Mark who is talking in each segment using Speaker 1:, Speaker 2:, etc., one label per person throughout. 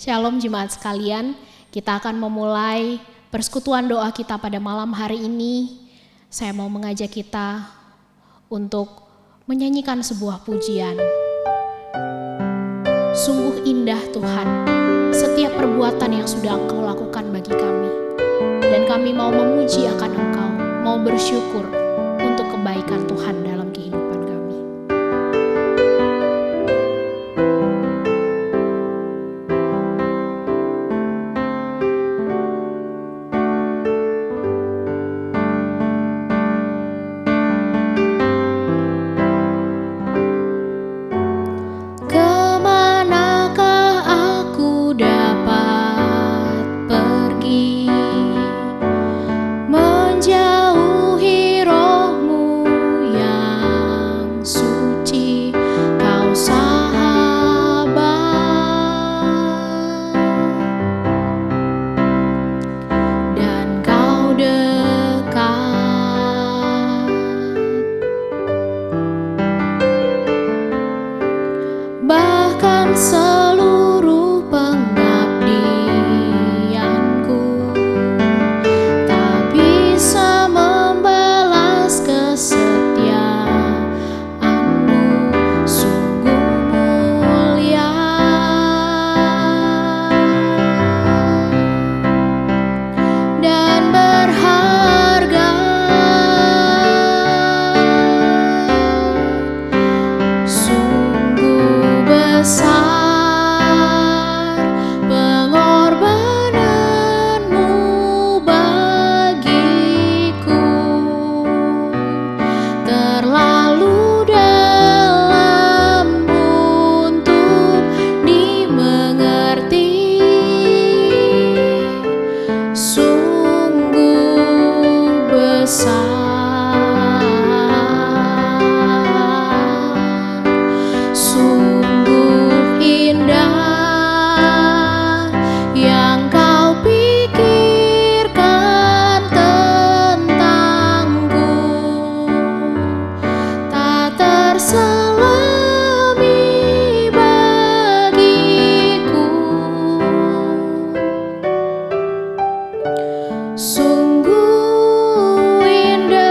Speaker 1: Shalom jemaat sekalian, kita akan memulai persekutuan doa kita pada malam hari ini. Saya mau mengajak kita untuk menyanyikan sebuah pujian. Sungguh indah Tuhan, setiap perbuatan yang sudah Engkau lakukan bagi kami. Dan kami mau memuji akan Engkau, mau bersyukur untuk kebaikan Tuhan dalam kehidupan kami. Sungguh indah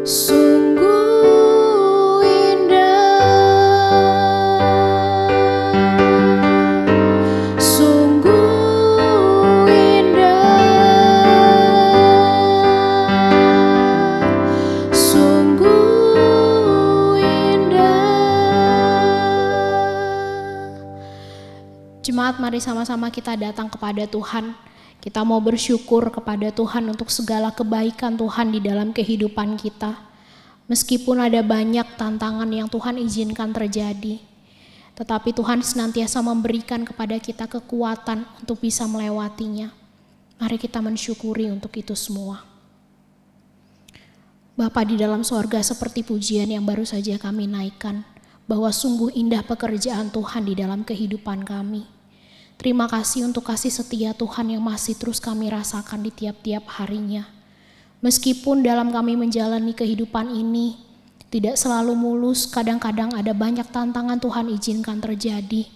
Speaker 1: Sungguh indah, sungguh indah, sungguh indah. Jemaat, mari sama-sama kita datang kepada Tuhan. Kita mau bersyukur kepada Tuhan untuk segala kebaikan Tuhan di dalam kehidupan kita. Meskipun ada banyak tantangan yang Tuhan izinkan terjadi, tetapi Tuhan senantiasa memberikan kepada kita kekuatan untuk bisa melewatinya. Mari kita mensyukuri untuk itu semua. Bapa di dalam sorga, seperti pujian yang baru saja kami naikkan, bahwa sungguh indah pekerjaan Tuhan di dalam kehidupan kami. Terima kasih untuk kasih setia Tuhan yang masih terus kami rasakan di tiap-tiap harinya. Meskipun dalam kami menjalani kehidupan ini tidak selalu mulus, kadang-kadang ada banyak tantangan Tuhan izinkan terjadi.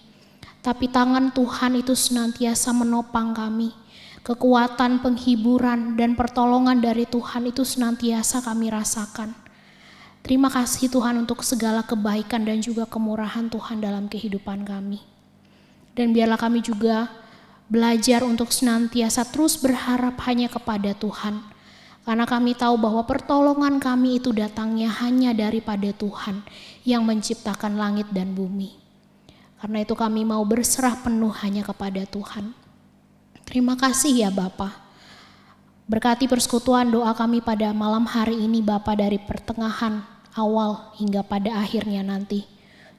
Speaker 1: Tapi tangan Tuhan itu senantiasa menopang kami. Kekuatan, penghiburan, dan pertolongan dari Tuhan itu senantiasa kami rasakan. Terima kasih Tuhan untuk segala kebaikan dan juga kemurahan Tuhan dalam kehidupan kami. Dan biarlah kami juga belajar untuk senantiasa terus berharap hanya kepada Tuhan. Karena kami tahu bahwa pertolongan kami itu datangnya hanya daripada Tuhan yang menciptakan langit dan bumi. Karena itu kami mau berserah penuh hanya kepada Tuhan. Terima kasih ya Bapa. Berkati persekutuan doa kami pada malam hari ini Bapa, dari pertengahan awal hingga pada akhirnya nanti.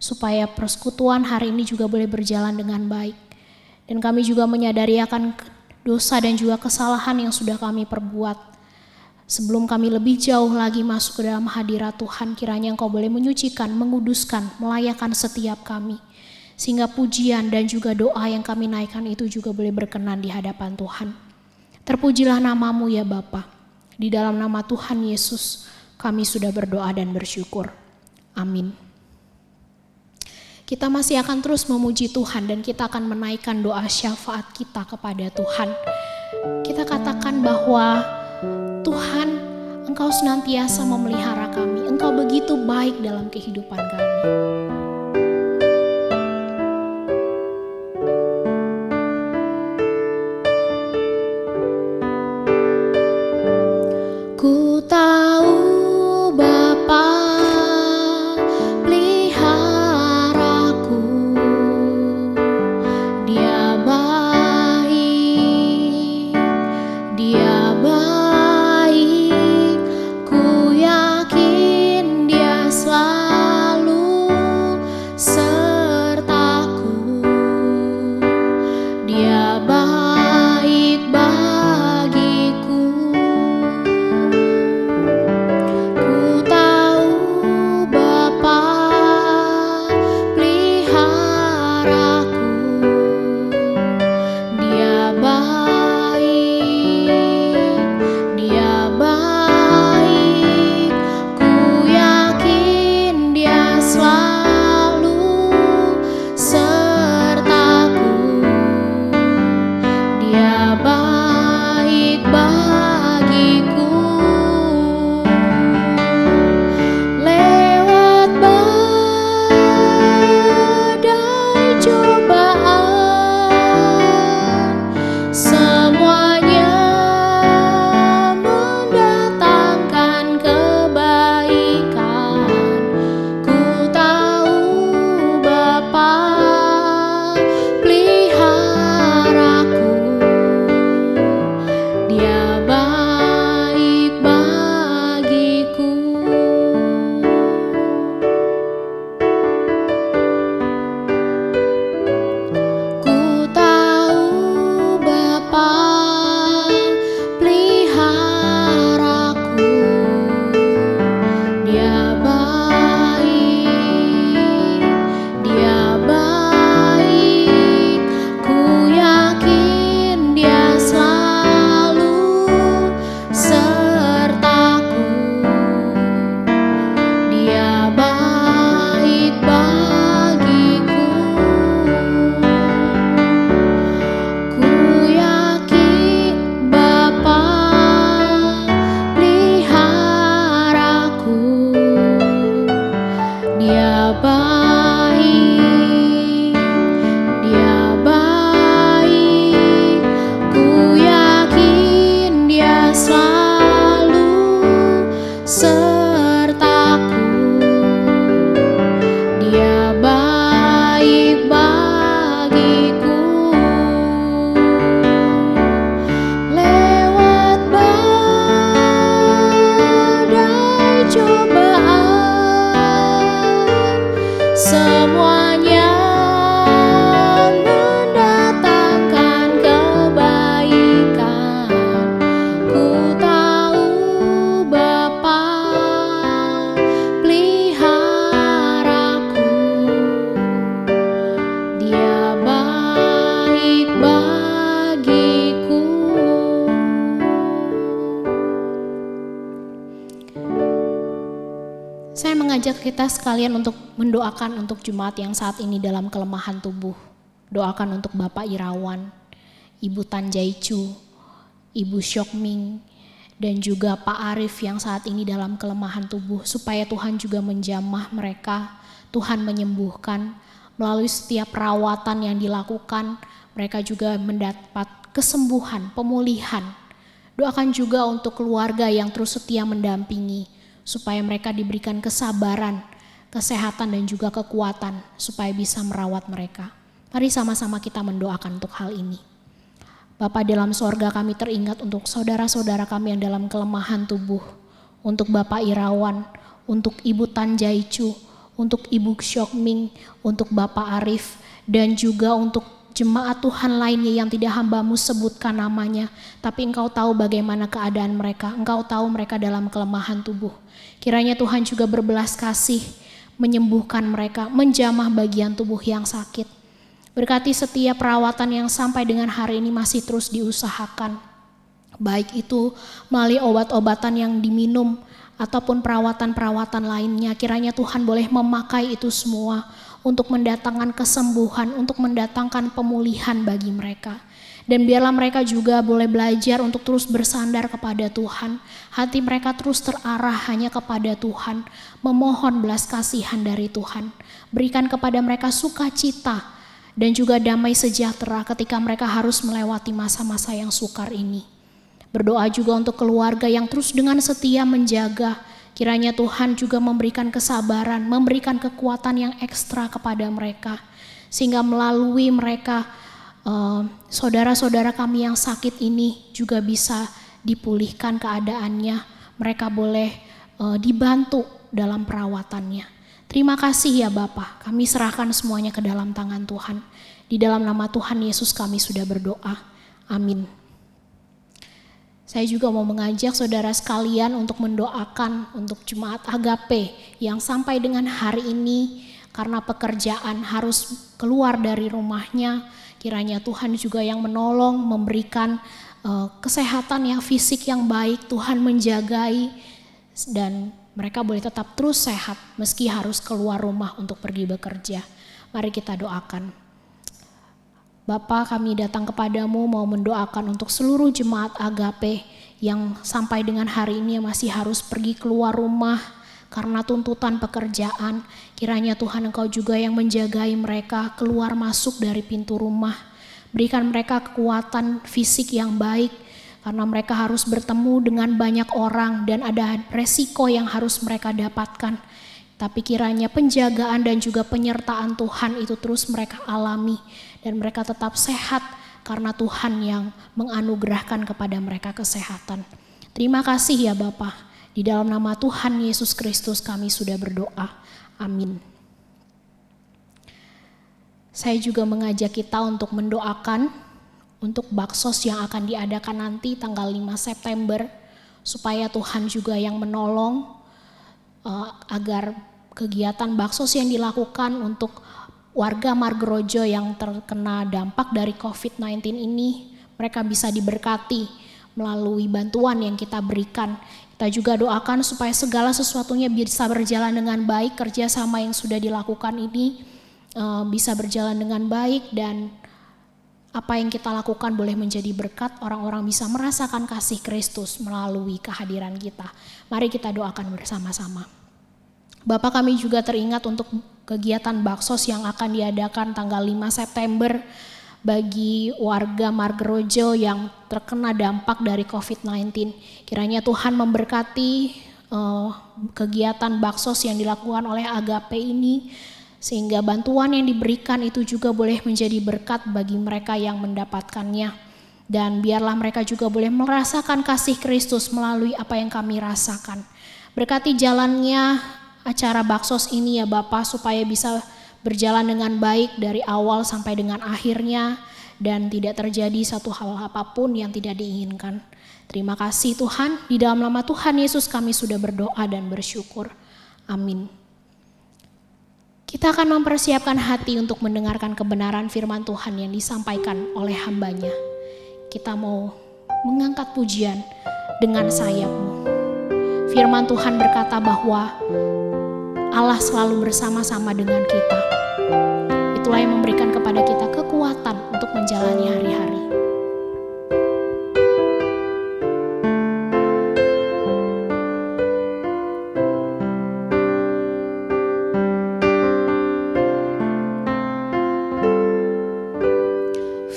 Speaker 1: Supaya persekutuan hari ini juga boleh berjalan dengan baik. Dan kami juga menyadari akan dosa dan juga kesalahan yang sudah kami perbuat. Sebelum kami lebih jauh lagi masuk ke dalam hadirat Tuhan, kiranya Engkau boleh menyucikan, menguduskan, melayakkan setiap kami. Sehingga pujian dan juga doa yang kami naikkan itu juga boleh berkenan di hadapan Tuhan. Terpujilah nama-Mu ya Bapa. Di dalam nama Tuhan Yesus kami sudah berdoa dan bersyukur. Amin. Kita masih akan terus memuji Tuhan dan kita akan menaikkan doa syafaat kita kepada Tuhan. Kita katakan bahwa Tuhan, Engkau senantiasa memelihara kami. Engkau begitu baik dalam kehidupan kami. Ku tahu Bapa selalu Saya mengajak kita sekalian untuk mendoakan untuk jemaat yang saat ini dalam kelemahan tubuh. Doakan untuk Bapak Irawan, Ibu Tanjaicu, Ibu Syokming, dan juga Pak Arif yang saat ini dalam kelemahan tubuh. Supaya Tuhan juga menjamah mereka, Tuhan menyembuhkan. Melalui setiap perawatan yang dilakukan, mereka juga mendapat kesembuhan, pemulihan. Doakan juga untuk keluarga yang terus setia mendampingi, supaya mereka diberikan kesabaran, kesehatan dan juga kekuatan supaya bisa merawat mereka. Mari sama-sama kita mendoakan untuk hal ini. Bapa dalam sorga, kami teringat untuk saudara-saudara kami yang dalam kelemahan tubuh, untuk Bapak Irawan, untuk Ibu Tanjaicu, untuk Ibu Syokming, untuk Bapak Arif, dan juga untuk jemaat Tuhan lainnya yang tidak hamba-Mu sebutkan namanya, tapi Engkau tahu bagaimana keadaan mereka, Engkau tahu mereka dalam kelemahan tubuh. Kiranya Tuhan juga berbelas kasih, menyembuhkan mereka, menjamah bagian tubuh yang sakit. Berkati setiap perawatan yang sampai dengan hari ini masih terus diusahakan, baik itu melalui obat-obatan yang diminum, ataupun perawatan-perawatan lainnya. Kiranya Tuhan boleh memakai itu semua untuk mendatangkan kesembuhan, untuk mendatangkan pemulihan bagi mereka. Dan biarlah mereka juga boleh belajar untuk terus bersandar kepada Tuhan. Hati mereka terus terarah hanya kepada Tuhan, memohon belas kasihan dari Tuhan. Berikan kepada mereka sukacita dan juga damai sejahtera ketika mereka harus melewati masa-masa yang sukar ini. Berdoa juga untuk keluarga yang terus dengan setia menjaga. Kiranya Tuhan juga memberikan kesabaran, memberikan kekuatan yang ekstra kepada mereka. Sehingga melalui mereka, saudara-saudara kami yang sakit ini juga bisa dipulihkan keadaannya. Mereka boleh dibantu dalam perawatannya. Terima kasih ya Bapa, kami serahkan semuanya ke dalam tangan Tuhan. Di dalam nama Tuhan Yesus kami sudah berdoa. Amin. Saya juga mau mengajak saudara sekalian untuk mendoakan untuk jemaat Agape yang sampai dengan hari ini karena pekerjaan harus keluar dari rumahnya. Kiranya Tuhan juga yang menolong, memberikan kesehatan yang fisik yang baik, Tuhan menjagai dan mereka boleh tetap terus sehat meski harus keluar rumah untuk pergi bekerja. Mari kita doakan. Bapa, kami datang kepadamu mau mendoakan untuk seluruh jemaat Agape yang sampai dengan hari ini masih harus pergi keluar rumah karena tuntutan pekerjaan. Kiranya Tuhan Engkau juga yang menjagai mereka keluar masuk dari pintu rumah. Berikan mereka kekuatan fisik yang baik karena mereka harus bertemu dengan banyak orang dan ada resiko yang harus mereka dapatkan. Tapi kiranya penjagaan dan juga penyertaan Tuhan itu terus mereka alami. Dan mereka tetap sehat karena Tuhan yang menganugerahkan kepada mereka kesehatan. Terima kasih ya Bapa. Di dalam nama Tuhan Yesus Kristus kami sudah berdoa. Amin. Saya juga mengajak kita untuk mendoakan untuk baksos yang akan diadakan nanti tanggal 5 September. Supaya Tuhan juga yang menolong agar kegiatan baksos yang dilakukan untuk warga Margorojo yang terkena dampak dari COVID-19 ini, mereka bisa diberkati melalui bantuan yang kita berikan. Kita juga doakan supaya segala sesuatunya bisa berjalan dengan baik, kerjasama yang sudah dilakukan ini bisa berjalan dengan baik dan apa yang kita lakukan boleh menjadi berkat, orang-orang bisa merasakan kasih Kristus melalui kehadiran kita. Mari kita doakan bersama-sama. Bapa, kami juga teringat untuk kegiatan baksos yang akan diadakan tanggal 5 September bagi warga Margorojo yang terkena dampak dari COVID-19. Kiranya Tuhan memberkati kegiatan baksos yang dilakukan oleh Agape ini, sehingga bantuan yang diberikan itu juga boleh menjadi berkat bagi mereka yang mendapatkannya. Dan biarlah mereka juga boleh merasakan kasih Kristus melalui apa yang kami rasakan. Berkati jalannya acara baksos ini ya Bapa, supaya bisa berjalan dengan baik dari awal sampai dengan akhirnya dan tidak terjadi satu hal apapun yang tidak diinginkan. Terima kasih Tuhan, di dalam nama Tuhan Yesus kami sudah berdoa dan bersyukur. Amin. Kita akan mempersiapkan hati untuk mendengarkan kebenaran firman Tuhan yang disampaikan oleh hambanya. Kita mau mengangkat pujian dengan sayap-Mu. Firman Tuhan berkata bahwa Allah selalu bersama-sama dengan kita. Itulah yang memberikan kepada kita kekuatan untuk menjalani hari-hari.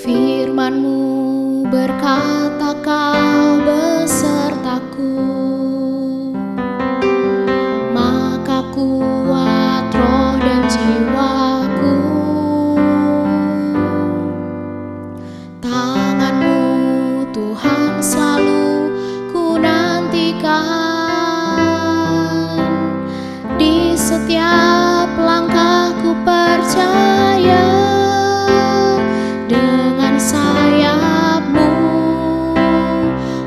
Speaker 1: Firman-Mu berkata, Kau besertaku, maka kuat roh dan jiwaku. Tangan-Mu Tuhan selalu ku nantikan, di setiap langkahku percaya. Dengan sayap-Mu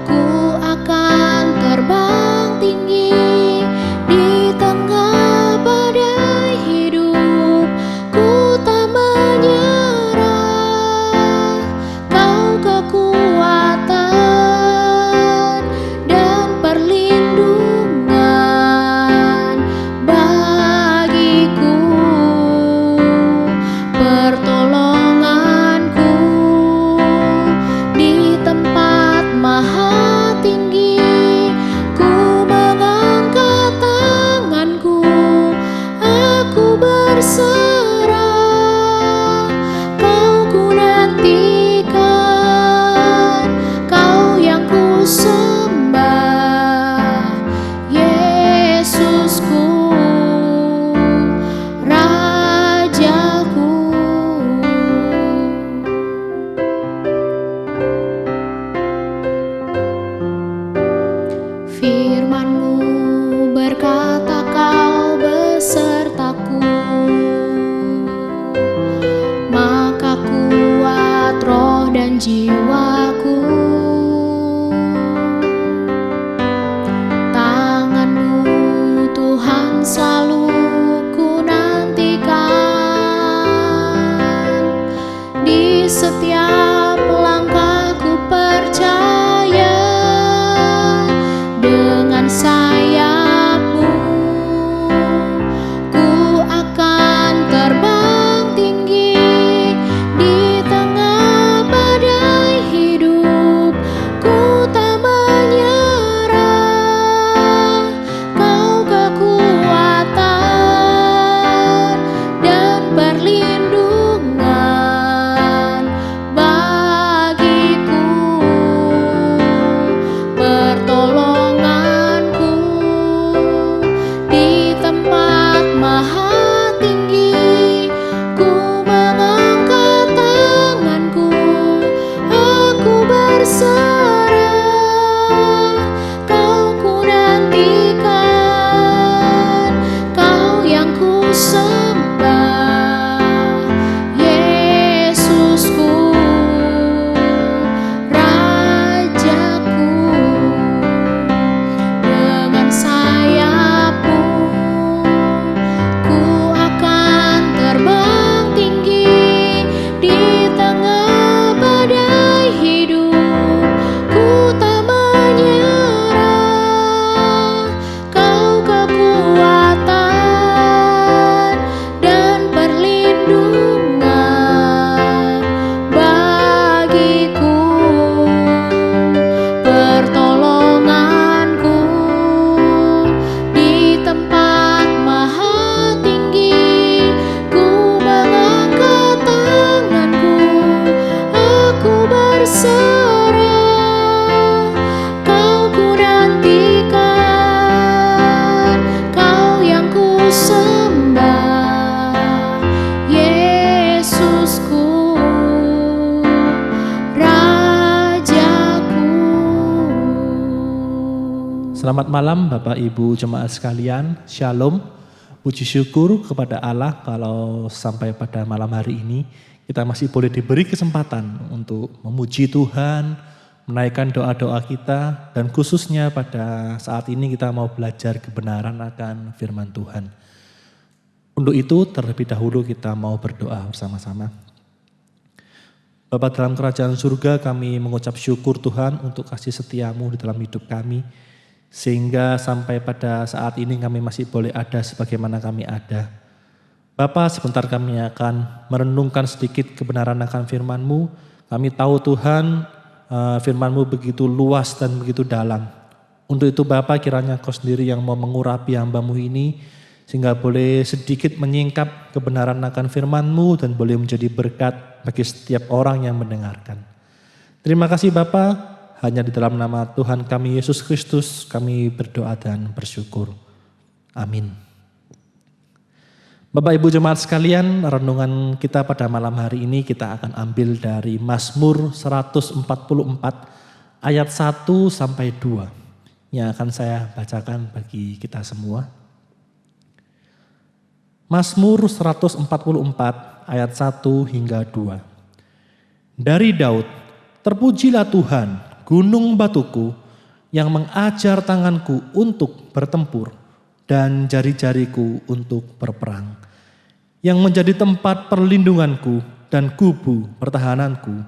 Speaker 1: ku akan terbang tinggi, di tengah badai hidup ku tak menyerah. Kau kekuatan dan perlindungan bagiku, pertolonganku di tempat maha tinggi. Ku mengangkat tanganku, aku berserah. Kau ku nantikan, Kau yang ku sembah, Yesusku, Rajaku. Firman-Mu berkata, Kau besertaku, maka kuat roh dan jiwaku. Tangan-Mu Tuhan selalu ku nantikan, di setiap langkahku percaya. Dengan sayap-Mu ku akan terbang tinggi, di tengah badai hidup ku tak menyerah. Kau kekuatan dan perlindungan bagiku, pertolonganku di tempat maha tinggi. Ku mengangkat tanganku, aku berserah. Kau ku nantikan, Kau yang ku sembah, Yesusku, Rajaku. Dengan sayap-Mu ku akan terbang tinggi, di tengah badai hidup ku tak menyerah. Kau kekuatan dan perlindungan bagiku, pertolonganku di tempat maha tinggi. Ku mengangkat tanganku, aku berserah. Kau ku nantikan, Kau yang ku sembah, Yesusku, Rajaku.
Speaker 2: Selamat malam Bapak Ibu jemaat sekalian, Shalom. Puji syukur kepada Allah kalau sampai pada malam hari ini kita masih boleh diberi kesempatan untuk memuji Tuhan, menaikkan doa-doa kita, dan khususnya pada saat ini kita mau belajar kebenaran akan firman Tuhan. Untuk itu terlebih dahulu kita mau berdoa bersama-sama. Bapa dalam kerajaan surga, kami mengucap syukur Tuhan untuk kasih setia-Mu di dalam hidup kami. Sehingga sampai pada saat ini kami masih boleh ada sebagaimana kami ada. Bapa, sebentar kami akan merenungkan sedikit kebenaran akan firman-Mu. Kami tahu Tuhan, firman-Mu begitu luas dan begitu dalam. Untuk itu Bapa, kiranya Kau sendiri yang mau mengurapi hamba-Mu ini, sehingga boleh sedikit menyingkap kebenaran akan firman-Mu dan boleh menjadi berkat bagi setiap orang yang mendengarkan. Terima kasih Bapa, hanya di dalam nama Tuhan kami Yesus Kristus kami berdoa dan bersyukur. Amin. Bapak Ibu jemaat sekalian, renungan kita pada malam hari ini kita akan ambil dari Mazmur 144 ayat 1 sampai 2 yang akan saya bacakan bagi kita semua. Mazmur 144 ayat 1 hingga 2. Dari Daud, terpujilah Tuhan, gunung batuku yang mengajar tanganku untuk bertempur dan jari-jariku untuk berperang. Yang menjadi tempat perlindunganku dan kubu pertahananku,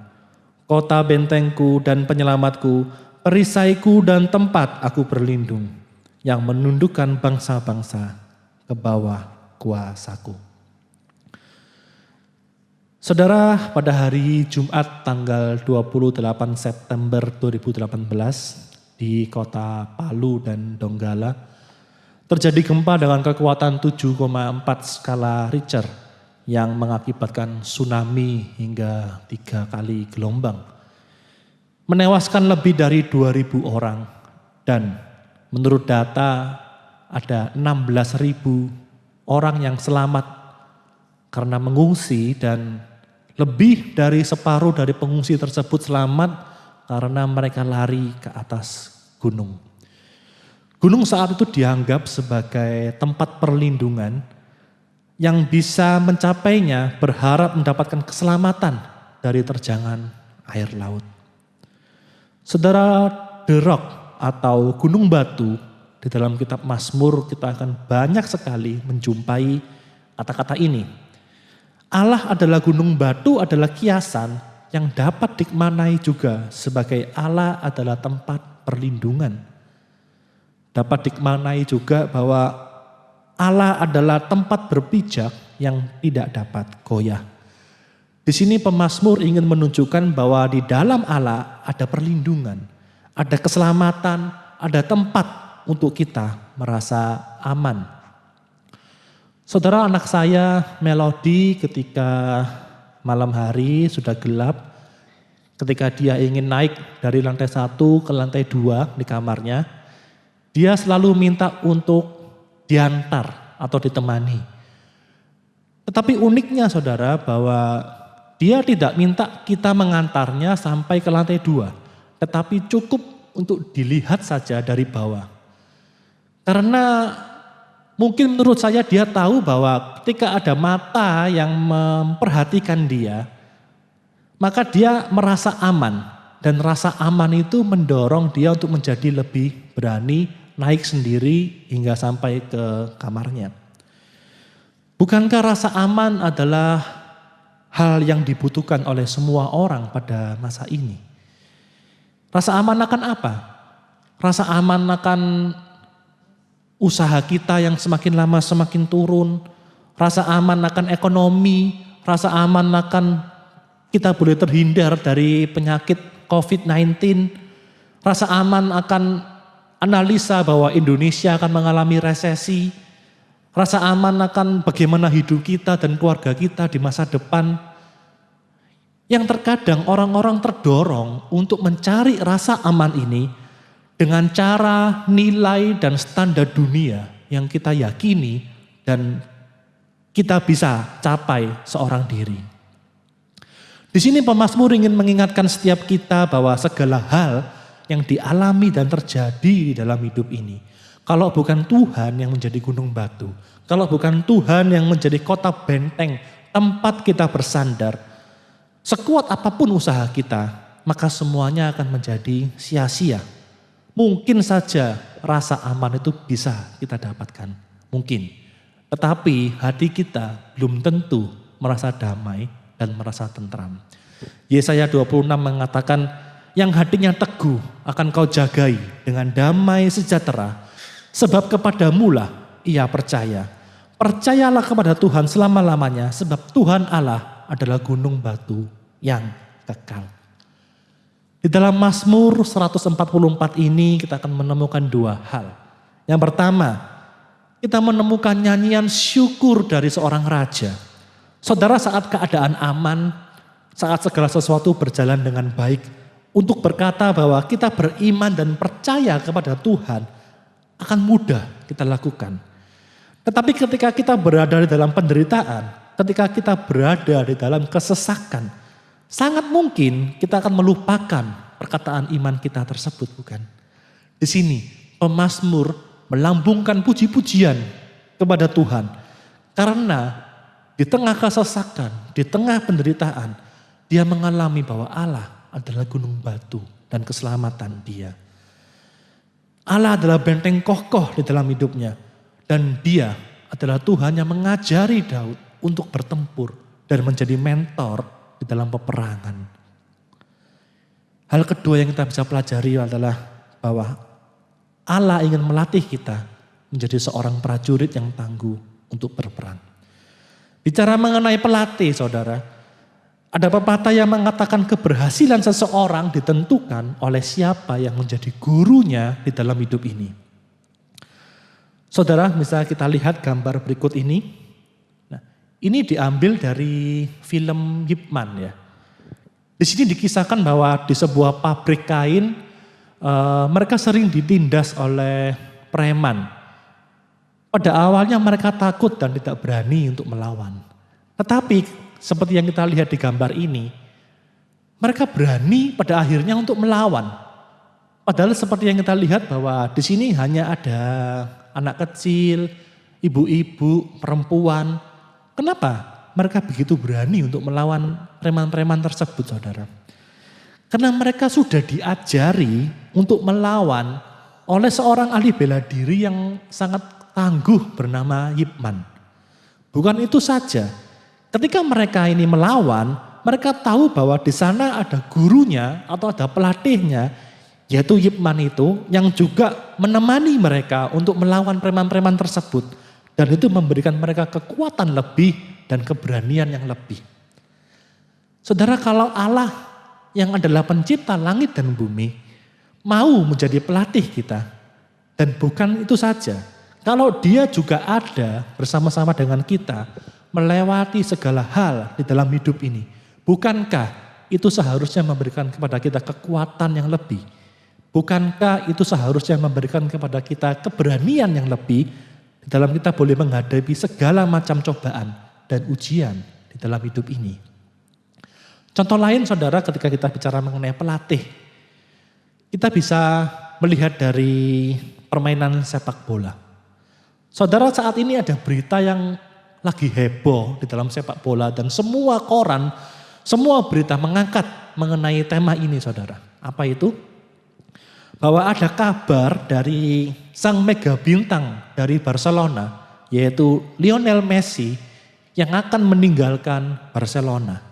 Speaker 2: kota bentengku dan penyelamatku, perisaiku dan tempat aku berlindung, yang menundukkan bangsa-bangsa ke bawah kuasaku. Saudara, pada hari Jumat tanggal 28 September 2018 di kota Palu dan Donggala, terjadi gempa dengan kekuatan 7,4 skala Richter yang mengakibatkan tsunami hingga 3 kali gelombang. Menewaskan lebih dari 2.000 orang dan menurut data ada 16.000 orang yang selamat karena mengungsi dan lebih dari separuh dari pengungsi tersebut selamat karena mereka lari ke atas gunung. Gunung saat itu dianggap sebagai tempat perlindungan yang bisa mencapainya berharap mendapatkan keselamatan dari terjangan air laut. Saudara, The Rock atau Gunung Batu di dalam kitab Mazmur kita akan banyak sekali menjumpai kata-kata ini. Allah adalah gunung batu adalah kiasan yang dapat dimaknai juga sebagai Allah adalah tempat perlindungan. Dapat dimaknai juga bahwa Allah adalah tempat berpijak yang tidak dapat goyah. Di sini pemazmur ingin menunjukkan bahwa di dalam Allah ada perlindungan, ada keselamatan, ada tempat untuk kita merasa aman. Saudara, anak saya Melody ketika malam hari sudah gelap, ketika dia ingin naik dari lantai 1 ke lantai 2 di kamarnya, dia selalu minta untuk diantar atau ditemani. Tetapi uniknya saudara bahwa dia tidak minta kita mengantarnya sampai ke lantai 2. Tetapi cukup untuk dilihat saja dari bawah. Karena mungkin menurut saya dia tahu bahwa ketika ada mata yang memperhatikan dia, maka dia merasa aman. Dan rasa aman itu mendorong dia untuk menjadi lebih berani naik sendiri hingga sampai ke kamarnya. Bukankah rasa aman adalah hal yang dibutuhkan oleh semua orang pada masa ini? Rasa aman akan apa? Rasa aman akan usaha kita yang semakin lama semakin turun. Rasa aman akan ekonomi. Rasa aman akan kita boleh terhindar dari penyakit COVID-19, rasa aman akan analisa bahwa Indonesia akan mengalami resesi, rasa aman akan bagaimana hidup kita dan keluarga kita di masa depan. Yang terkadang orang-orang terdorong untuk mencari rasa aman ini dengan cara nilai dan standar dunia yang kita yakini dan kita bisa capai seorang diri. Di sini pemazmur ingin mengingatkan setiap kita bahwa segala hal yang dialami dan terjadi di dalam hidup ini, kalau bukan Tuhan yang menjadi gunung batu, kalau bukan Tuhan yang menjadi kota benteng, tempat kita bersandar, sekuat apapun usaha kita, maka semuanya akan menjadi sia-sia. Mungkin saja rasa aman itu bisa kita dapatkan, mungkin. Tetapi hati kita belum tentu merasa damai dan merasa tentram. Yesaya 26 mengatakan, yang hatinya teguh akan kau jagai dengan damai sejahtera. Sebab kepadamulah ia percaya. Percayalah kepada Tuhan selama-lamanya, sebab Tuhan Allah adalah gunung batu yang kekal. Di dalam Mazmur 144 ini kita akan menemukan dua hal. Yang pertama, kita menemukan nyanyian syukur dari seorang raja. Saudara, saat keadaan aman, saat segala sesuatu berjalan dengan baik, untuk berkata bahwa kita beriman dan percaya kepada Tuhan akan mudah kita lakukan. Tetapi ketika kita berada di dalam penderitaan, ketika kita berada di dalam kesesakan, sangat mungkin kita akan melupakan perkataan iman kita tersebut, bukan? Di sini pemazmur melambungkan puji-pujian kepada Tuhan. Karena di tengah kesesakan, di tengah penderitaan, dia mengalami bahwa Allah adalah gunung batu dan keselamatan dia. Allah adalah benteng kokoh di dalam hidupnya. Dan dia adalah Tuhan yang mengajari Daud untuk bertempur dan menjadi mentor di dalam peperangan. Hal kedua yang kita bisa pelajari adalah bahwa Allah ingin melatih kita menjadi seorang prajurit yang tangguh untuk berperang. Bicara mengenai pelatih, saudara, ada pepatah yang mengatakan keberhasilan seseorang ditentukan oleh siapa yang menjadi gurunya di dalam hidup ini. Saudara, misalnya kita lihat gambar berikut ini. Nah, ini diambil dari film Ip Man ya. Di sini dikisahkan bahwa di sebuah pabrik kain mereka sering ditindas oleh preman. Pada awalnya mereka takut dan tidak berani untuk melawan. Tetapi seperti yang kita lihat di gambar ini, mereka berani pada akhirnya untuk melawan. Padahal seperti yang kita lihat bahwa di sini hanya ada anak kecil, ibu-ibu, perempuan. Kenapa mereka begitu berani untuk melawan preman-preman tersebut, saudara? Karena mereka sudah diajari untuk melawan oleh seorang ahli bela diri yang sangat tangguh bernama Ip Man. Bukan itu saja, ketika mereka ini melawan, mereka tahu bahwa di sana ada gurunya atau ada pelatihnya, yaitu Ip Man itu yang juga menemani mereka untuk melawan preman-preman tersebut. Dan itu memberikan mereka kekuatan lebih dan keberanian yang lebih. Saudara, kalau Allah yang adalah pencipta langit dan bumi mau menjadi pelatih kita, dan bukan itu saja, kalau dia juga ada bersama-sama dengan kita melewati segala hal di dalam hidup ini, bukankah itu seharusnya memberikan kepada kita kekuatan yang lebih? Bukankah itu seharusnya memberikan kepada kita keberanian yang lebih di dalam kita boleh menghadapi segala macam cobaan dan ujian di dalam hidup ini? Contoh lain, saudara, ketika kita bicara mengenai pelatih, kita bisa melihat dari permainan sepak bola. Saudara, saat ini ada berita yang lagi heboh di dalam sepak bola dan semua koran, semua berita mengangkat mengenai tema ini, saudara. Apa itu? Bahwa ada kabar dari sang mega bintang dari Barcelona, yaitu Lionel Messi, yang akan meninggalkan Barcelona.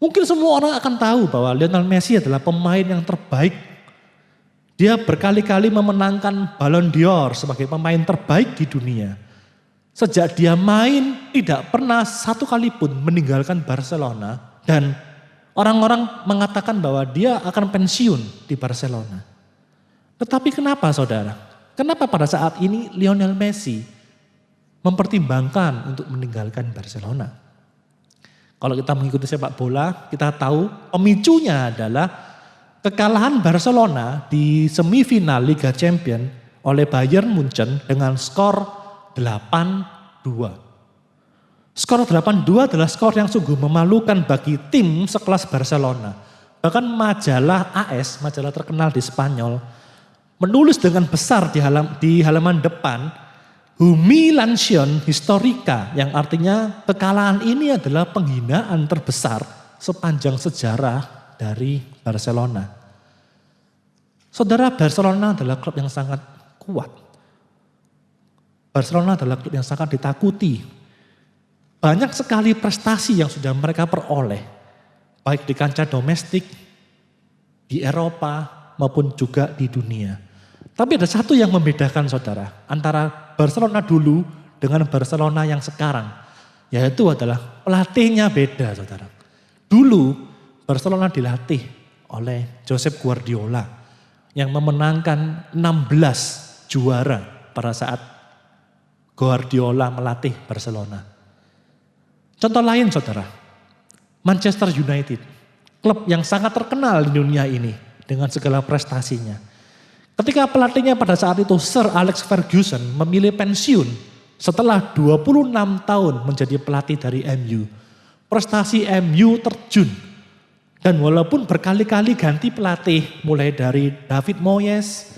Speaker 2: Mungkin semua orang akan tahu bahwa Lionel Messi adalah pemain yang terbaik. Dia berkali-kali memenangkan Ballon d'Or sebagai pemain terbaik di dunia. Sejak dia main tidak pernah satu kali pun meninggalkan Barcelona, dan orang-orang mengatakan bahwa dia akan pensiun di Barcelona. Tetapi kenapa, saudara? Kenapa pada saat ini Lionel Messi mempertimbangkan untuk meninggalkan Barcelona? Kalau kita mengikuti sepak bola, kita tahu pemicunya adalah kekalahan Barcelona di semifinal Liga Champions oleh Bayern Munchen dengan skor 8-2. Skor 8-2 adalah skor yang sungguh memalukan bagi tim sekelas Barcelona. Bahkan majalah AS, majalah terkenal di Spanyol, menulis dengan besar di halaman depan, Humiliación Histórica, yang artinya kekalahan ini adalah penghinaan terbesar sepanjang sejarah dari Barcelona. Saudara, Barcelona adalah klub yang sangat kuat. Barcelona adalah klub yang sangat ditakuti. Banyak sekali prestasi yang sudah mereka peroleh, baik di kancah domestik di Eropa maupun juga di dunia. Tapi ada satu yang membedakan saudara, antara Barcelona dulu dengan Barcelona yang sekarang. Yaitu adalah pelatihnya beda saudara. Dulu Barcelona dilatih oleh Josep Guardiola yang memenangkan 16 juara pada saat Guardiola melatih Barcelona. Contoh lain saudara, Manchester United, klub yang sangat terkenal di dunia ini dengan segala prestasinya. Ketika pelatihnya pada saat itu Sir Alex Ferguson memilih pensiun setelah 26 tahun menjadi pelatih dari MU. Prestasi MU terjun. Dan walaupun berkali-kali ganti pelatih, mulai dari David Moyes,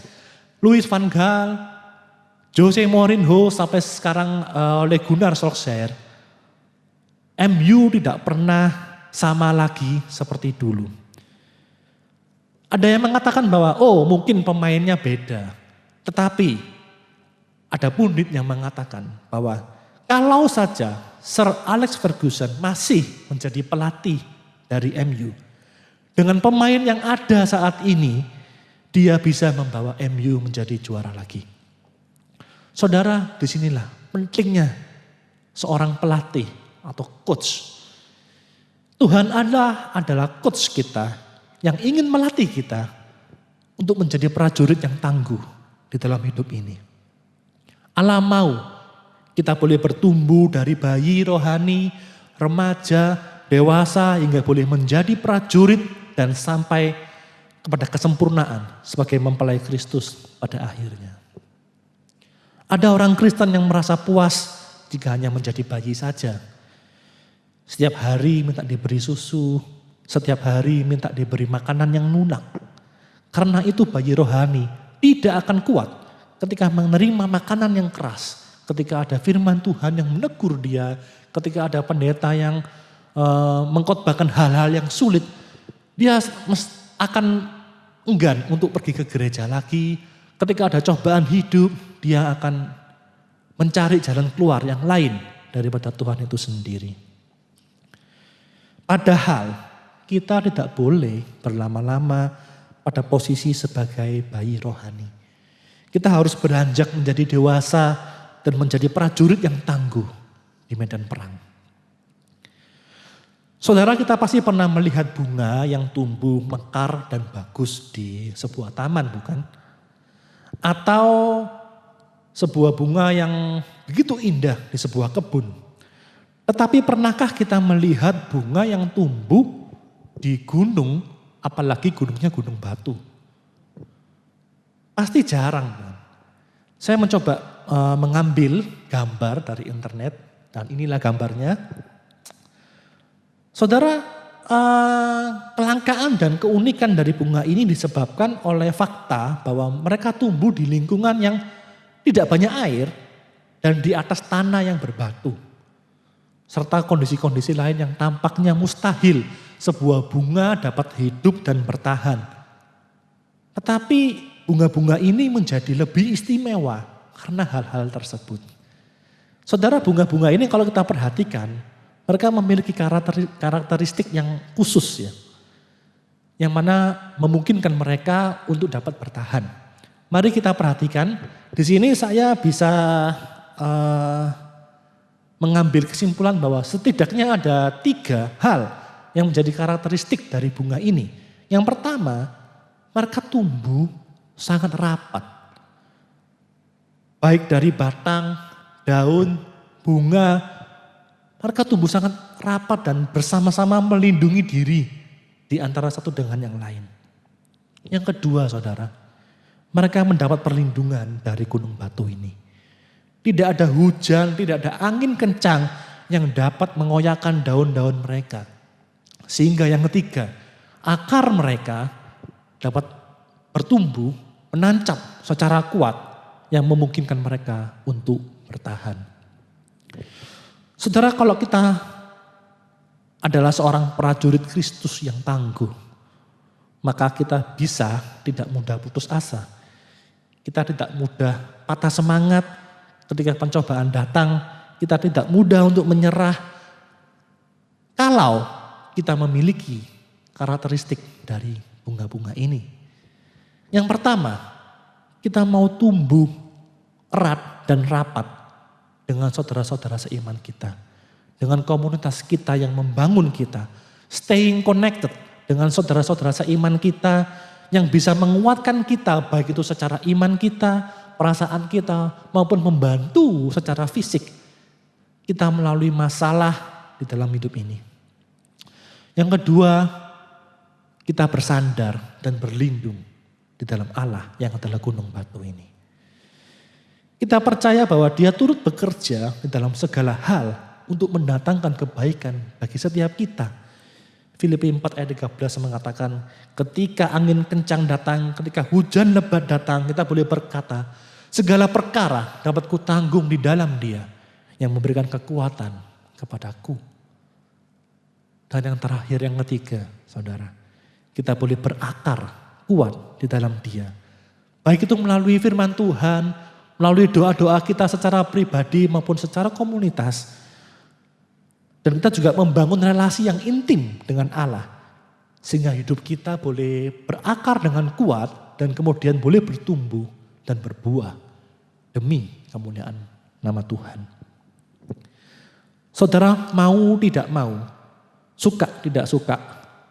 Speaker 2: Louis van Gaal, Jose Mourinho sampai sekarang oleh Gunnar Solskjaer, MU tidak pernah sama lagi seperti dulu. Ada yang mengatakan bahwa mungkin pemainnya beda. Tetapi ada pundit yang mengatakan bahwa kalau saja Sir Alex Ferguson masih menjadi pelatih dari MU, dengan pemain yang ada saat ini, dia bisa membawa MU menjadi juara lagi. Saudara, disinilah pentingnya seorang pelatih atau coach. Tuhan Allah adalah coach kita yang ingin melatih kita untuk menjadi prajurit yang tangguh di dalam hidup ini. Allah mau kita boleh bertumbuh dari bayi rohani, remaja, dewasa hingga boleh menjadi prajurit dan sampai kepada kesempurnaan sebagai mempelai Kristus pada akhirnya. Ada orang Kristen yang merasa puas jika hanya menjadi bayi saja. Setiap hari minta diberi susu, setiap hari minta diberi makanan yang lunak. Karena itu bayi rohani tidak akan kuat ketika menerima makanan yang keras, ketika ada firman Tuhan yang menegur dia, ketika ada pendeta yang mengkhotbahkan hal-hal yang sulit, dia akan enggan untuk pergi ke gereja lagi. Ketika ada cobaan hidup, dia akan mencari jalan keluar yang lain daripada Tuhan itu sendiri. Padahal kita tidak boleh berlama-lama pada posisi sebagai bayi rohani. Kita harus beranjak menjadi dewasa dan menjadi prajurit yang tangguh di medan perang. Saudara, kita pasti pernah melihat bunga yang tumbuh mekar dan bagus di sebuah taman, bukan? Atau sebuah bunga yang begitu indah di sebuah kebun. Tetapi pernahkah kita melihat bunga yang tumbuh di gunung, apalagi gunungnya gunung batu? Pasti jarang. Saya mencoba mengambil gambar dari internet dan inilah gambarnya. Saudara, kelangkaan dan keunikan dari bunga ini disebabkan oleh fakta bahwa mereka tumbuh di lingkungan yang tidak banyak air dan di atas tanah yang berbatu. Serta kondisi-kondisi lain yang tampaknya mustahil sebuah bunga dapat hidup dan bertahan. Tetapi bunga-bunga ini menjadi lebih istimewa karena hal-hal tersebut. Saudara, bunga-bunga ini kalau kita perhatikan, mereka memiliki karakteristik yang khusus ya. Yang mana memungkinkan mereka untuk dapat bertahan. Mari kita perhatikan, di sini saya bisa mengambil kesimpulan bahwa setidaknya ada 3 hal yang menjadi karakteristik dari bunga ini. Yang pertama, mereka tumbuh sangat rapat. Baik dari batang, daun, bunga, mereka tumbuh sangat rapat dan bersama-sama melindungi diri di antara satu dengan yang lain. Yang kedua saudara, mereka mendapat perlindungan dari gunung batu ini. Tidak ada hujan, tidak ada angin kencang yang dapat mengoyakkan daun-daun mereka. Sehingga yang ketiga, akar mereka dapat bertumbuh, menancap secara kuat yang memungkinkan mereka untuk bertahan. Saudara, kalau kita adalah seorang prajurit Kristus yang tangguh, maka kita bisa tidak mudah putus asa. Kita tidak mudah patah semangat ketika pencobaan datang. Kita tidak mudah untuk menyerah kalau kita memiliki karakteristik dari bunga-bunga ini. Yang pertama, kita mau tumbuh erat dan rapat dengan saudara-saudara seiman kita. Dengan komunitas kita yang membangun kita. Staying connected dengan saudara-saudara seiman kita yang bisa menguatkan kita baik itu secara iman kita, perasaan kita maupun membantu secara fisik kita melalui masalah di dalam hidup ini. Yang kedua, kita bersandar dan berlindung di dalam Allah yang adalah gunung batu ini. Kita percaya bahwa Dia turut bekerja di dalam segala hal untuk mendatangkan kebaikan bagi setiap kita. Filipi 4 ayat 13 mengatakan, ketika angin kencang datang, ketika hujan lebat datang, kita boleh berkata, segala perkara dapat kutanggung di dalam Dia yang memberikan kekuatan kepadaku. Dan yang terakhir, yang ketiga, saudara, kita boleh berakar kuat di dalam Dia. Baik itu melalui firman Tuhan, melalui doa-doa kita secara pribadi maupun secara komunitas. Dan kita juga membangun relasi yang intim dengan Allah. Sehingga hidup kita boleh berakar dengan kuat dan kemudian boleh bertumbuh dan berbuah demi kemuliaan nama Tuhan. Saudara mau tidak mau, suka tidak suka,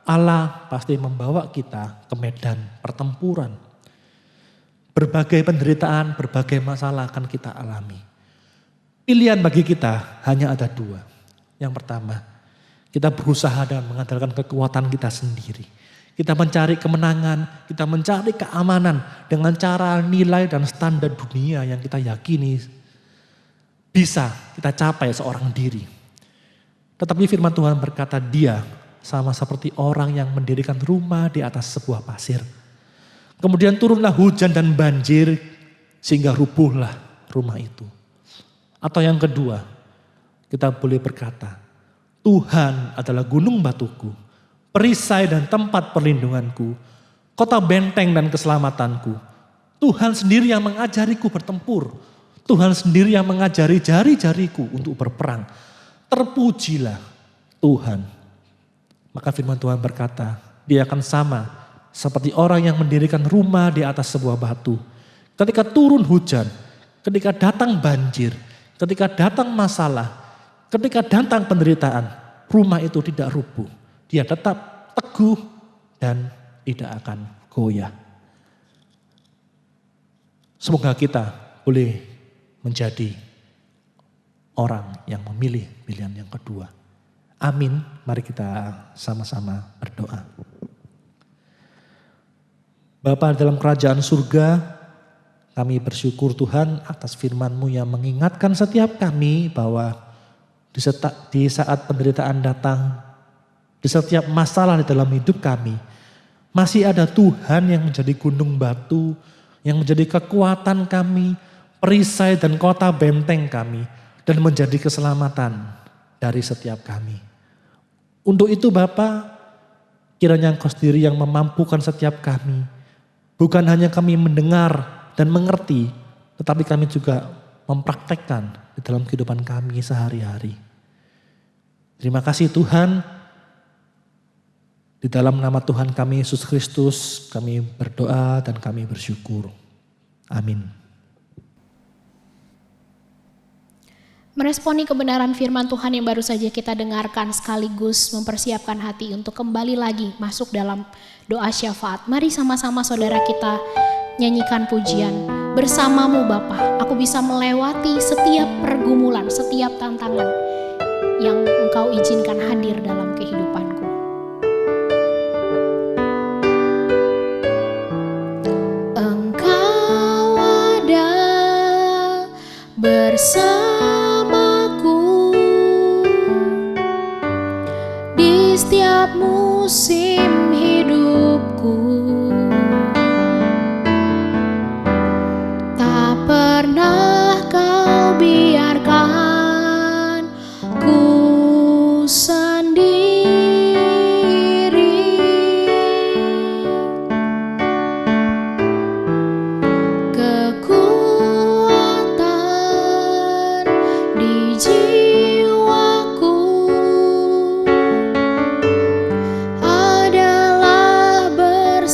Speaker 2: Allah pasti membawa kita ke medan pertempuran. Berbagai penderitaan, berbagai masalah akan kita alami. Pilihan bagi kita hanya ada dua. Yang pertama, kita berusaha dengan mengandalkan kekuatan kita sendiri. Kita mencari kemenangan, kita mencari keamanan dengan cara nilai dan standar dunia yang kita yakini bisa kita capai seorang diri. Tetapi firman Tuhan berkata, Dia sama seperti orang yang mendirikan rumah di atas sebuah pasir. Kemudian turunlah hujan dan banjir sehingga rubuhlah rumah itu. Atau yang kedua, kita boleh berkata, Tuhan adalah gunung batuku, perisai dan tempat perlindunganku, kota benteng dan keselamatanku. Tuhan sendiri yang mengajariku bertempur. Tuhan sendiri yang mengajari jari-jariku untuk berperang. Terpujilah Tuhan. Maka firman Tuhan berkata, Dia akan sama seperti orang yang mendirikan rumah di atas sebuah batu. Ketika turun hujan, ketika datang banjir, ketika datang masalah, ketika datang penderitaan, rumah itu tidak rubuh. Dia tetap teguh dan tidak akan goyah. Semoga kita boleh menjadi orang yang memilih pilihan yang kedua. Amin. Mari kita sama-sama berdoa. Bapa dalam kerajaan surga, kami bersyukur Tuhan atas firman-Mu yang mengingatkan setiap kami bahwa di saat penderitaan datang, di setiap masalah di dalam hidup kami, masih ada Tuhan yang menjadi gunung batu, yang menjadi kekuatan kami, perisai dan kota benteng kami, dan menjadi keselamatan dari setiap kami. Untuk itu Bapa, kiranya Engkau sendiri yang memampukan setiap kami, bukan hanya kami mendengar dan mengerti, tetapi kami juga mempraktekkan di dalam kehidupan kami sehari-hari. Terima kasih Tuhan. Di dalam nama Tuhan kami Yesus Kristus kami berdoa dan kami bersyukur. Amin.
Speaker 1: Meresponi kebenaran firman Tuhan yang baru saja kita dengarkan sekaligus mempersiapkan hati untuk kembali lagi masuk dalam doa syafaat. Mari sama-sama saudara kita nyanyikan pujian. Bersamamu Bapa, aku bisa melewati setiap pergumulan, setiap tantangan yang Engkau izinkan hadir dalam kehidupanku. Engkau ada bersamaku di setiap musim hidupku. Tak pernah Kau biarkan ku sendiri. Kekuatan di jiwaku adalah bersamamu.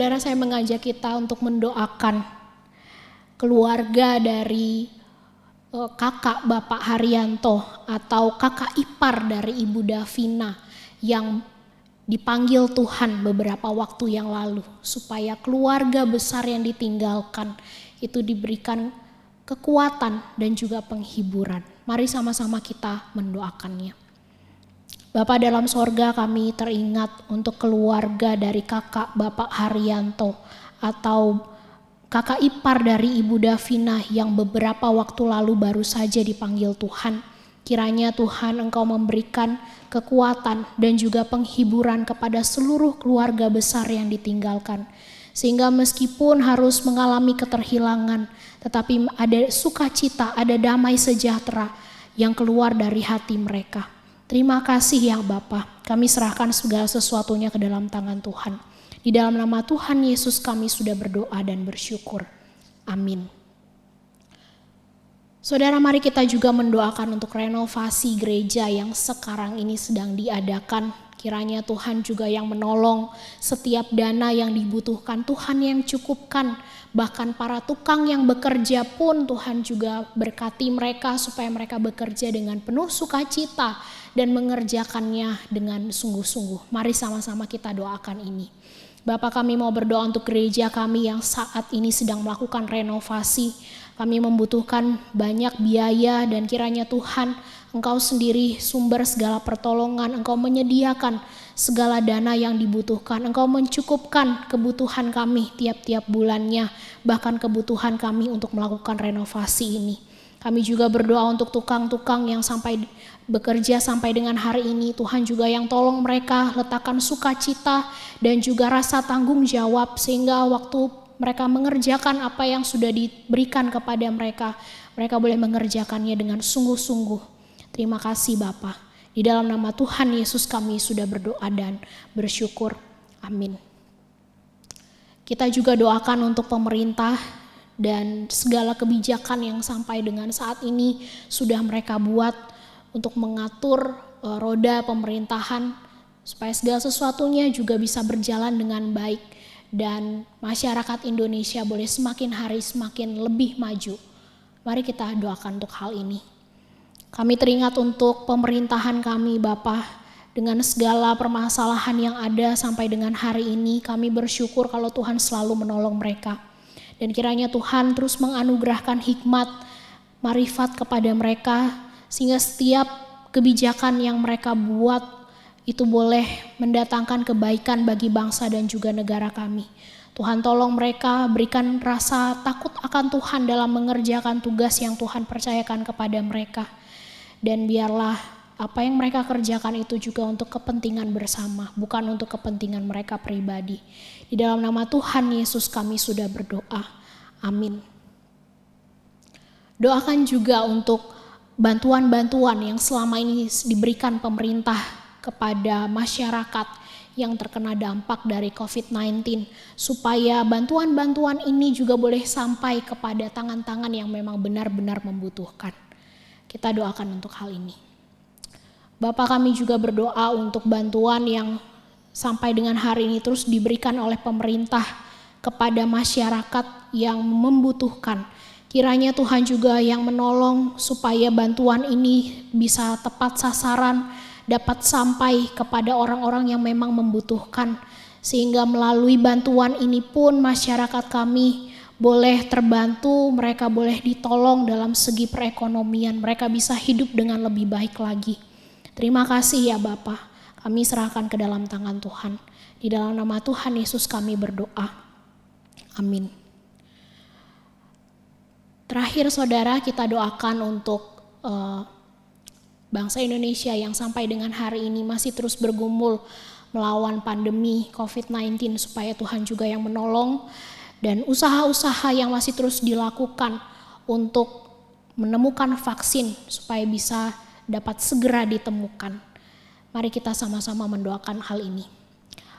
Speaker 1: Saudara, saya mengajak kita untuk mendoakan keluarga dari kakak Bapak Haryanto atau kakak ipar dari Ibu Davina yang dipanggil Tuhan beberapa waktu yang lalu, supaya keluarga besar yang ditinggalkan itu diberikan kekuatan dan juga penghiburan. Mari sama-sama kita mendoakannya. Bapa dalam sorga, kami teringat untuk keluarga dari kakak Bapak Haryanto atau kakak ipar dari Ibu Davina yang beberapa waktu lalu baru saja dipanggil Tuhan. Kiranya Tuhan Engkau memberikan kekuatan dan juga penghiburan kepada seluruh keluarga besar yang ditinggalkan. Sehingga meskipun harus mengalami keterhilangan, tetapi ada sukacita, ada damai sejahtera yang keluar dari hati mereka. Terima kasih ya Bapa, kami serahkan segala sesuatunya ke dalam tangan Tuhan. Di dalam nama Tuhan Yesus kami sudah berdoa dan bersyukur. Amin. Saudara, mari kita juga mendoakan untuk renovasi gereja yang sekarang ini sedang diadakan. Kiranya Tuhan juga yang menolong setiap dana yang dibutuhkan, Tuhan yang cukupkan. Bahkan para tukang yang bekerja pun Tuhan juga berkati mereka supaya mereka bekerja dengan penuh sukacita dan mengerjakannya dengan sungguh-sungguh. Mari sama-sama kita doakan ini. Bapa, kami mau berdoa untuk gereja kami yang saat ini sedang melakukan renovasi. Kami membutuhkan banyak biaya dan kiranya Tuhan Engkau sendiri sumber segala pertolongan. Engkau menyediakan segala dana yang dibutuhkan. Engkau mencukupkan kebutuhan kami tiap-tiap bulannya. Bahkan kebutuhan kami untuk melakukan renovasi ini. Kami juga berdoa untuk tukang-tukang yang sampai bekerja sampai dengan hari ini. Tuhan juga yang tolong mereka letakkan sukacita dan juga rasa tanggung jawab. Sehingga waktu mereka mengerjakan apa yang sudah diberikan kepada mereka, mereka boleh mengerjakannya dengan sungguh-sungguh. Terima kasih Bapa. Di dalam nama Tuhan Yesus kami sudah berdoa dan bersyukur. Amin. Kita juga doakan untuk pemerintah dan segala kebijakan yang sampai dengan saat ini sudah mereka buat untuk mengatur roda pemerintahan supaya segala sesuatunya juga bisa berjalan dengan baik dan masyarakat Indonesia boleh semakin hari semakin lebih maju. Mari kita doakan untuk hal ini. Kami teringat untuk pemerintahan kami Bapa, dengan segala permasalahan yang ada sampai dengan hari ini, kami bersyukur kalau Tuhan selalu menolong mereka. Dan kiranya Tuhan terus menganugerahkan hikmat, marifat kepada mereka, sehingga setiap kebijakan yang mereka buat itu boleh mendatangkan kebaikan bagi bangsa dan juga negara kami. Tuhan tolong mereka, berikan rasa takut akan Tuhan dalam mengerjakan tugas yang Tuhan percayakan kepada mereka. Dan biarlah apa yang mereka kerjakan itu juga untuk kepentingan bersama, bukan untuk kepentingan mereka pribadi. Di dalam nama Tuhan Yesus kami sudah berdoa. Amin. Doakan juga untuk bantuan-bantuan yang selama ini diberikan pemerintah kepada masyarakat yang terkena dampak dari COVID-19. Supaya bantuan-bantuan ini juga boleh sampai kepada tangan-tangan yang memang benar-benar membutuhkan. Kita doakan untuk hal ini. Bapa, kami juga berdoa untuk bantuan yang sampai dengan hari ini terus diberikan oleh pemerintah kepada masyarakat yang membutuhkan. Kiranya Tuhan juga yang menolong supaya bantuan ini bisa tepat sasaran, dapat sampai kepada orang-orang yang memang membutuhkan. Sehingga melalui bantuan ini pun masyarakat kami boleh terbantu, mereka boleh ditolong dalam segi perekonomian, mereka bisa hidup dengan lebih baik lagi. Terima kasih ya Bapa, kami serahkan ke dalam tangan Tuhan. Di dalam nama Tuhan Yesus kami berdoa. Amin. Terakhir saudara, kita doakan untuk bangsa Indonesia yang sampai dengan hari ini masih terus bergumul melawan pandemi COVID-19, supaya Tuhan juga yang menolong dan usaha-usaha yang masih terus dilakukan untuk menemukan vaksin supaya bisa dapat segera ditemukan. Mari kita sama-sama mendoakan hal ini.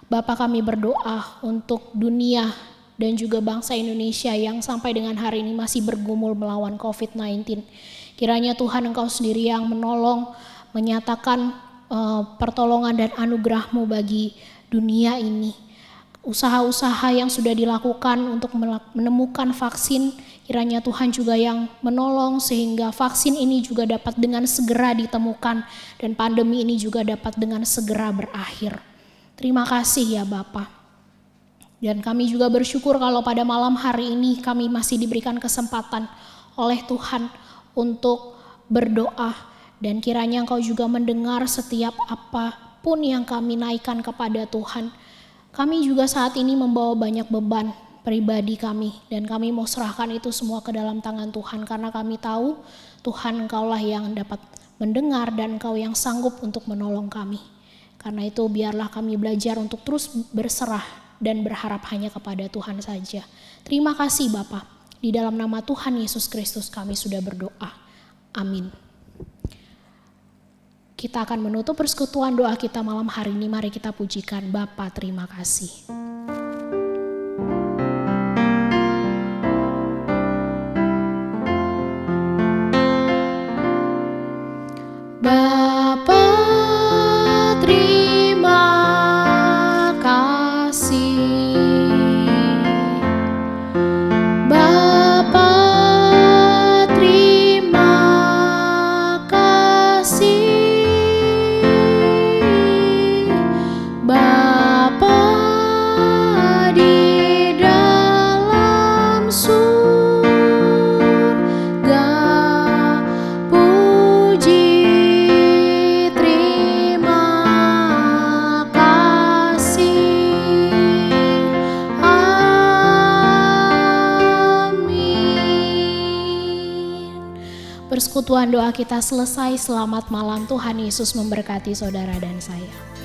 Speaker 1: Bapa, kami berdoa untuk dunia dan juga bangsa Indonesia yang sampai dengan hari ini masih bergumul melawan COVID-19. Kiranya Tuhan Engkau sendiri yang menolong, menyatakan pertolongan dan anugerah-Mu bagi dunia ini. usaha-usaha yang sudah dilakukan untuk menemukan vaksin, kiranya Tuhan juga yang menolong sehingga vaksin ini juga dapat dengan segera ditemukan dan pandemi ini juga dapat dengan segera berakhir. Terima kasih ya Bapa. Dan kami juga bersyukur kalau pada malam hari ini kami masih diberikan kesempatan oleh Tuhan untuk berdoa. Dan kiranya Engkau juga mendengar setiap apapun yang kami naikkan kepada Tuhan. Kami juga saat ini membawa banyak beban pribadi kami. Dan kami mau serahkan itu semua ke dalam tangan Tuhan. Karena kami tahu Tuhan Engkaulah yang dapat mendengar dan Engkau yang sanggup untuk menolong kami. Karena itu biarlah kami belajar untuk terus berserah dan berharap hanya kepada Tuhan saja. Terima kasih Bapa. Di dalam nama Tuhan Yesus Kristus kami sudah berdoa. Amin. Kita akan menutup persekutuan doa kita malam hari ini. Mari kita pujikan Bapa, terima kasih. Bapa, terima kasih. Bapa, terima kasih. Bapa di dalam surga, puji terima kasih. Amin. Persekutuan doa kita selesai. Selamat malam, Tuhan Yesus memberkati saudara dan saya.